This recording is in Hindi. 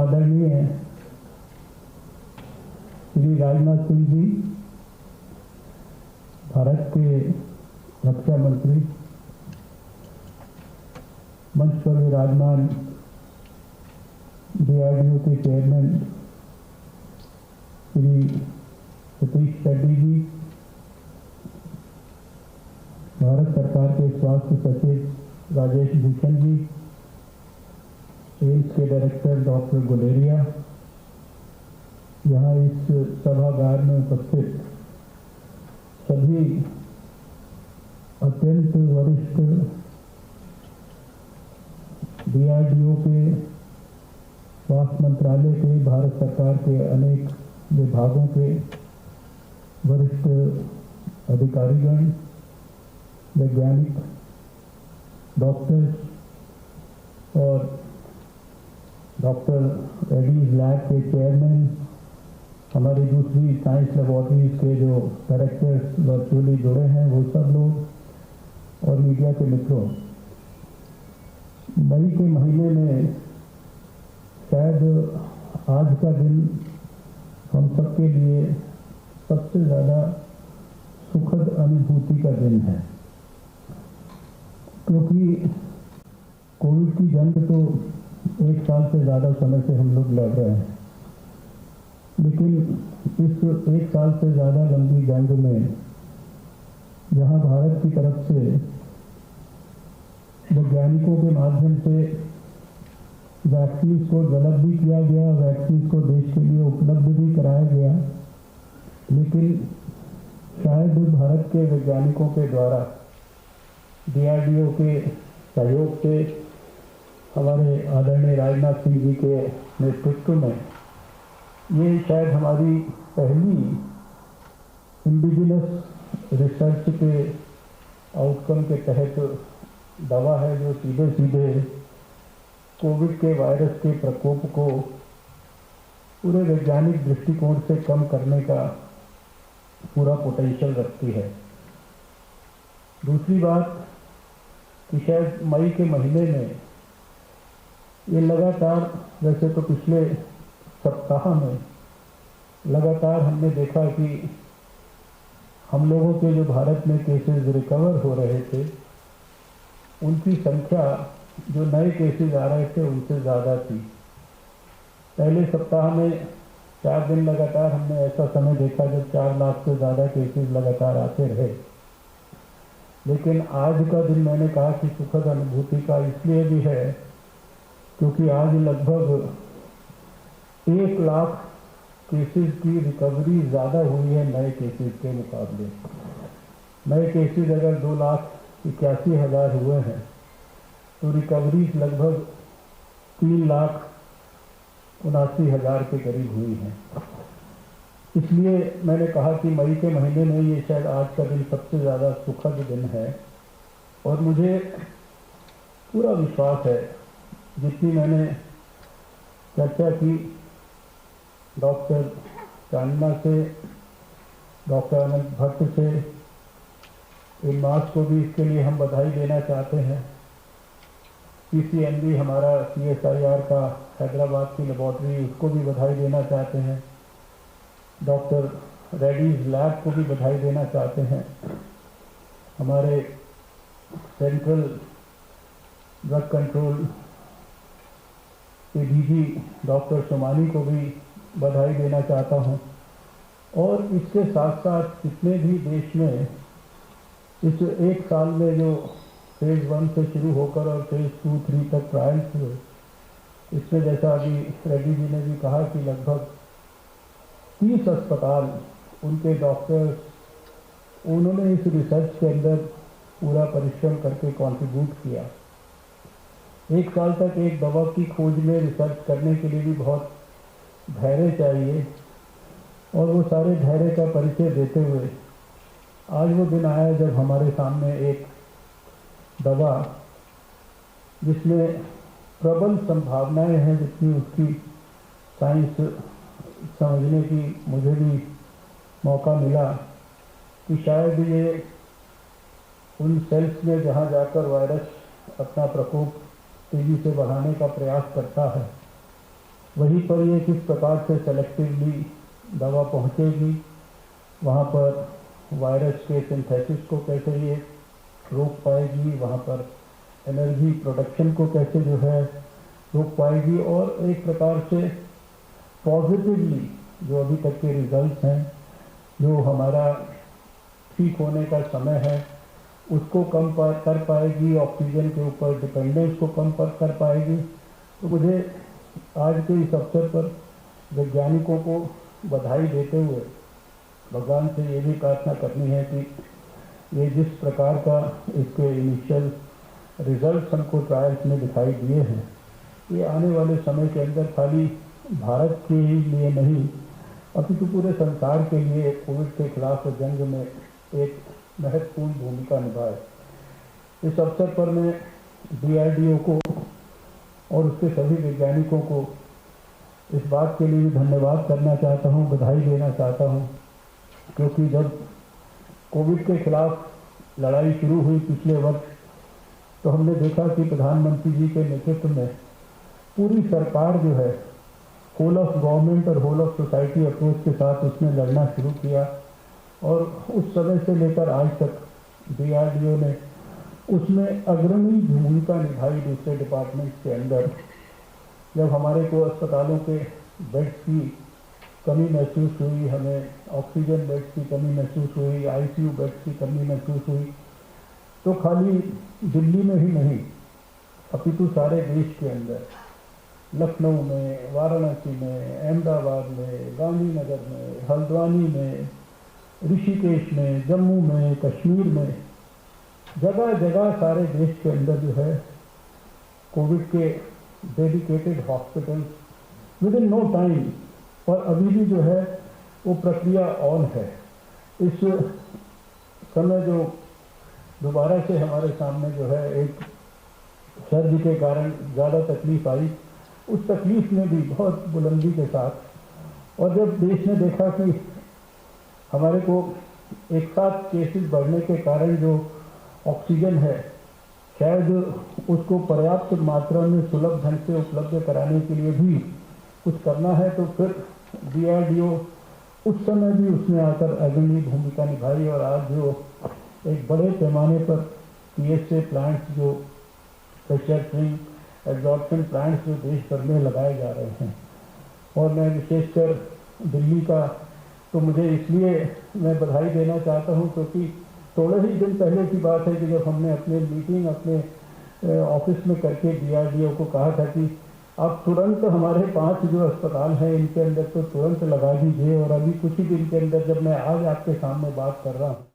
आदरणीय श्री राजनाथ सिंह जी, भारत के रक्षा मंत्री, मंच पर विराजमान DRDO के चेयरमैन श्री सतीश रेड्डी जी, भारत सरकार के स्वास्थ्य सचिव राजेश भूषण जी, एम्स के डायरेक्टर डॉक्टर गुलेरिया, यहाँ इस सभागार में उपस्थित सभी अत्यंत वरिष्ठ DRDO के, स्वास्थ्य मंत्रालय के, भारत सरकार के अनेक विभागों के वरिष्ठ अधिकारीगण, वैज्ञानिक, डॉक्टर्स और डॉक्टर रेड्डीज लैब के चेयरमैन, हमारी दूसरी साइंस लेबोरेटरीज के जो डायरेक्टर्स वर्चुअली जुड़े हैं वो सब लोग, और मीडिया के मित्रों, मई के महीने में शायद आज का दिन हम सबके लिए सबसे ज़्यादा सुखद अनुभूति का दिन है, क्योंकि कोविड की जंग तो 1 साल से ज़्यादा समय से हम लोग लड़ रहे हैं, लेकिन इस 1 साल से ज़्यादा लंबी जंग में जहां भारत की तरफ से वैज्ञानिकों के माध्यम से वैक्सीन को डेवलप भी किया गया, वैक्सीन को देश के लिए उपलब्ध भी कराया गया, लेकिन शायद भारत के वैज्ञानिकों के द्वारा DRDO के सहयोग से, हमारे आदरणीय राजनाथ सिंह जी के नेतृत्व में, ये शायद हमारी पहली इंडिजिनस रिसर्च के आउटकम के तहत दवा है जो सीधे सीधे कोविड के वायरस के प्रकोप को पूरे वैज्ञानिक दृष्टिकोण से कम करने का पूरा पोटेंशियल रखती है। दूसरी बात कि शायद मई के महीने में ये लगातार, वैसे तो पिछले सप्ताह में लगातार हमने देखा कि हम लोगों के जो भारत में केसेस रिकवर हो रहे थे, उनकी संख्या जो नए केसेस आ रहे थे उनसे ज़्यादा थी। पहले सप्ताह में 4 दिन लगातार हमने ऐसा समय देखा जब 4 लाख से ज़्यादा केसेस लगातार आते रहे, लेकिन आज का दिन मैंने कहा कि सुखद अनुभूति का इसलिए भी है क्योंकि आज लगभग 1 लाख केसेस की रिकवरी ज़्यादा हुई है नए केसेस के मुकाबले। नए केसेस अगर 2,81,000 हुए हैं तो रिकवरी लगभग 3,79,000 के करीब हुई हैं। इसलिए मैंने कहा कि मई के महीने में ये शायद आज का दिन सबसे ज़्यादा सुखद दिन है, और मुझे पूरा विश्वास है, जितनी मैंने चर्चा की डॉक्टर चांदना से, डॉक्टर अनंत भट्ट से, इन मास को भी इसके लिए हम बधाई देना चाहते हैं। PCMB हमारा CSIR का हैदराबाद की लेबॉर्ट्री, उसको भी बधाई देना चाहते हैं। डॉक्टर रेड्डीज लैब को भी बधाई देना चाहते हैं। हमारे central drug control ADG doctor Somani को भी बधाई देना चाहता हूं। और इसके साथ साथ जितने भी देश में इस 1 साल में जो फेज़ 1 से शुरू होकर और फेज़ 2, 3 तक ट्रायल्स हुए, इसमें जैसा अभी रेड्डी जी ने भी कहा कि लगभग 30 अस्पताल, उनके डॉक्टर्स, उन्होंने इस रिसर्च के अंदर पूरा परिश्रम करके कंट्रीब्यूट किया। 1 साल तक एक दवा की खोज में रिसर्च करने के लिए भी बहुत धैर्य चाहिए, और वो सारे धैर्य का परिचय देते हुए आज वो दिन आया जब हमारे सामने एक दवा जिसमें प्रबल संभावनाएं हैं, जितनी उसकी साइंस समझने की मुझे भी मौका मिला कि शायद ये उन सेल्स में जहाँ जाकर वायरस अपना प्रकोप तेजी से बढ़ाने का प्रयास करता है, वहीं पर ये किस प्रकार से सेलेक्टिवली दवा पहुंचेगी, वहाँ पर वायरस के सिंथेसिस को कैसे ये रोक पाएगी, वहाँ पर एनर्जी प्रोडक्शन को कैसे जो है रोक पाएगी, और एक प्रकार से पॉजिटिवली जो अभी तक के रिजल्ट्स हैं, जो हमारा ठीक होने का समय है उसको कम कर पाएगी, ऑक्सीजन के ऊपर डिपेंडेंस को कम कर पाएगी। तो मुझे आज के इस अवसर पर वैज्ञानिकों को बधाई देते हुए भगवान से ये भी प्रार्थना करनी है कि ये जिस प्रकार का इसके इनिशियल रिजल्ट्स हमको ट्रायल्स में दिखाई दिए हैं, ये आने वाले समय के अंदर खाली भारत के ही लिए नहीं अपितु पूरे संसार के लिए कोविड के खिलाफ जंग में एक महत्वपूर्ण भूमिका निभाए। इस अवसर पर मैं DRDO को और उसके सभी वैज्ञानिकों को इस बात के लिए भी धन्यवाद करना चाहता हूँ, बधाई देना चाहता हूँ, क्योंकि जब कोविड के खिलाफ लड़ाई शुरू हुई पिछले वर्ष, तो हमने देखा कि प्रधानमंत्री जी के नेतृत्व में पूरी सरकार जो है होल ऑफ गवर्नमेंट और होल ऑफ सोसाइटी अप्रोच के साथ उसने लड़ना शुरू किया, और उस समय से लेकर आज तक DRDO ने उसमें अग्रणी भूमिका निभाई दूसरे डिपार्टमेंट्स के अंदर। जब हमारे को अस्पतालों के बेड्स की कमी महसूस हुई, हमें ऑक्सीजन बेड्स की कमी महसूस हुई, ICU बेड्स की कमी महसूस हुई, तो खाली दिल्ली में ही नहीं अपितु सारे देश के अंदर, लखनऊ में, वाराणसी में, अहमदाबाद में, गांधीनगर में, हल्द्वानी में, ऋषिकेश में, जम्मू में, कश्मीर में, जगह जगह सारे देश के अंदर जो है कोविड के dedicated hospitals within no time, और अभी भी जो है वो प्रक्रिया ऑन है। इस समय जो दोबारा से हमारे सामने जो है एक सर्दी के कारण ज़्यादा तकलीफ आई, उस तकलीफ में भी बहुत बुलंदी के साथ, और जब देश ने देखा कि हमारे को एक साथ केसेस बढ़ने के कारण जो ऑक्सीजन है शायद उसको पर्याप्त मात्रा में सुलभ ढंग से उपलब्ध कराने के लिए भी कुछ करना है, तो फिर DRDO उस समय भी उसने आकर अग्रणी भूमिका निभाई, और आज जो एक बड़े पैमाने पर PSA प्लांट्स, जो प्रेशर स्विंग एब्जॉर्प्शन प्लांट्स जो देश भर में लगाए जा रहे हैं, और मैं विशेषकर दिल्ली का तो मुझे इसलिए मैं बधाई देना चाहता हूं क्योंकि थोड़े ही दिन पहले की बात है कि जब हमने अपने मीटिंग अपने ऑफिस में करके DRDO को कहा था कि आप तुरंत हमारे 5 जो अस्पताल हैं इनके अंदर तो तुरंत लगा दीजिए, और अभी कुछ ही दिन के अंदर जब मैं आज आपके सामने बात कर रहा हूँ